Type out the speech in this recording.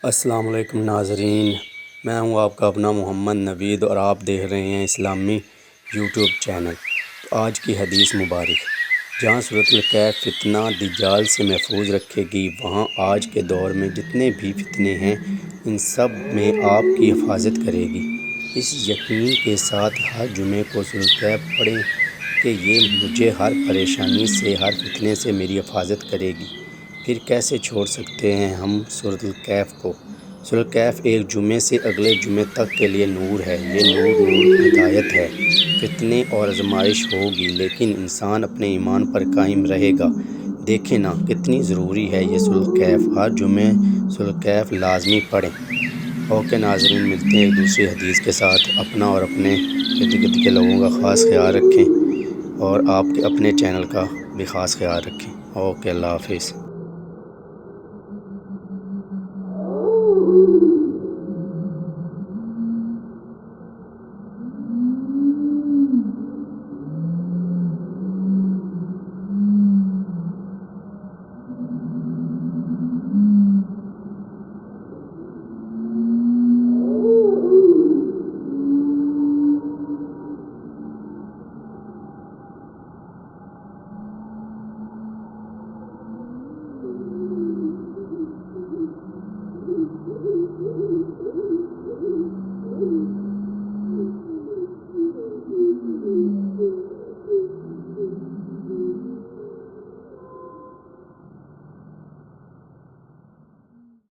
अस्सलाम वालेकुम नाज़रीन, मैं हूं आपका अपना मोहम्मद नवीद और आप देख रहे हैं इस्लामी यूट्यूब चैनल। तो आज की हदीस मुबारक, जहां सूरतुल कैफ फितना दज्जाल से महफूज रखेगी, वहां आज के दौर में जितने भी फितने हैं इन सब में आपकी हिफाजत करेगी। इस यकीन के साथ हर जुमे को सूरतुल कैफ पढ़ें कि ये मुझे हर परेशानी से, हर फितने से मेरी हिफाजत करेगी। फिर कैसे छोड़ सकते हैं हम सूरतुल कैफ को। सूरतुल कैफ एक जुमे से अगले जुमे तक के लिए नूर है। ये नूर हिदायत है। फितने और आजमाइश होगी लेकिन इंसान अपने ईमान पर कायम रहेगा। देखें ना कितनी ज़रूरी है ये सूरतुल कैफ। हर जुमे सूरतुल कैफ लाजमी पढ़ें। ओके नाज़रीन, मिलते हैं एक दूसरी हदीस के साथ। अपना और अपने इर्द गिर्द के लोगों का ख़ास ख्याल रखें और आपके अपने चैनल का भी ख़ास ख्याल रखें। ओके, अल्लाह हाफिज़।